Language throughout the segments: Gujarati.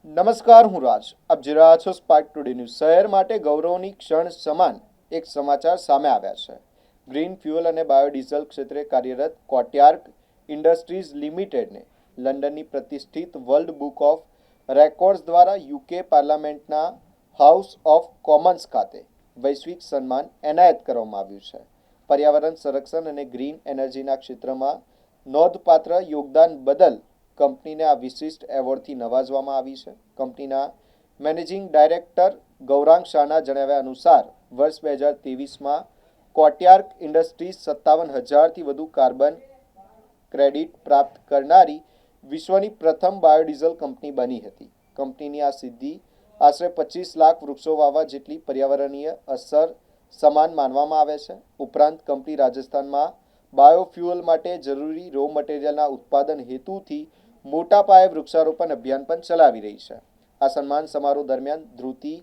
નમસ્કાર, હું રાજ. આપ જોઈ રહ્યા છો સ્પાર્ક ટુડે ન્યૂઝ. શહેર માટે ગૌરવની ક્ષણ સમાન એક સમાચાર સામે આવ્યા છે. ગ્રીન ફ્યુઅલ અને બાયોડીઝલ ક્ષેત્રે કાર્યરત કોટયાર્ક ઇન્ડસ્ટ્રીઝ લિમિટેડને લંડનની પ્રતિષ્ઠિત વર્લ્ડ બુક ઓફ રેકોર્ડ્સ દ્વારા યુકે પાર્લામેન્ટના હાઉસ ઓફ કોમન્સ ખાતે વૈશ્વિક સન્માન એનાયત કરવામાં આવ્યું છે. પર્યાવરણ સંરક્ષણ અને ગ્રીન એનર્જીના ક્ષેત્રમાં નોંધપાત્ર યોગદાન બદલ કંપનીને આ વિશિષ્ટ એવોર્ડથી નવાજવામાં આવી છે. કંપનીના મેનેજિંગ ડાયરેક્ટર ગૌરાંગ શાહના જણાવ્યા અનુસાર વર્ષ 2023માં કોટયાર્ક ઇન્ડસ્ટ્રીઝ 57,000થી વધુ કાર્બન ક્રેડિટ પ્રાપ્ત કરનારી વિશ્વની પ્રથમ બાયોડીઝલ કંપની બની હતી. કંપનીની આ સિદ્ધિ આશરે 25 લાખ વૃક્ષો વાવવા જેટલી પર્યાવરણીય અસર સમાન માનવામાં આવે છે. ઉપરાંત કંપની રાજસ્થાનમાં બાયોફ્યુઅલ માટે જરૂરી રો મટીરિયલના ઉત્પાદન હેતુથી મોટા પાયે વૃક્ષારોપણ અભિયાન પણ ચલાવી રહી છે. આ સન્માન સમારોહ દરમિયાન ધ્રુતિ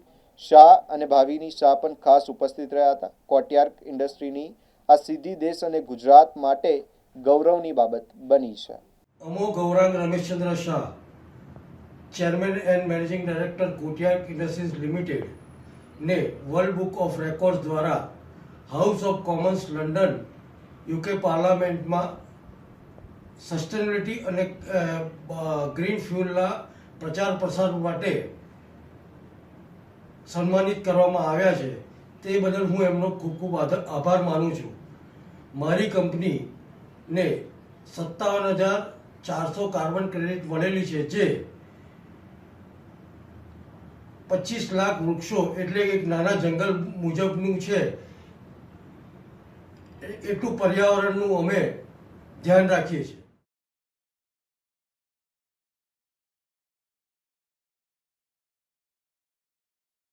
શાહ અને ભાવિની શાહ પણ ખાસ ઉપસ્થિત રહ્યા હતા. કોટયાર્ક ઇન્ડસ્ટ્રીની આ સિદ્ધિ દેશ અને ગુજરાત માટે ગૌરવની બાબત બની છે. અમો Gaurang Rameshchandra Shah, chairman and managing director Kotyark Industries Limited ને વર્લ્ડ બુક ઓફ રેકોર્ડ્સ દ્વારા House of Commons London UK પાર્લામેન્ટમાં સસ્ટેનેબિલિટી અને ગ્રીન ફ્યુઅલના પ્રચાર પ્રસાર માટે સન્માનિત કરવામાં આવ્યા છે. તે બદલ હું એમનો ખૂબ ખૂબ આભાર માનું છું. મારી કંપનીને 57,400 કાર્બન ક્રેડિટ મળેલી છે, જે 25 લાખ વૃક્ષો એટલે એક નાના જંગલ મુજબનું છે. એટલું પર્યાવરણનું અમે ધ્યાન રાખીએ છીએ.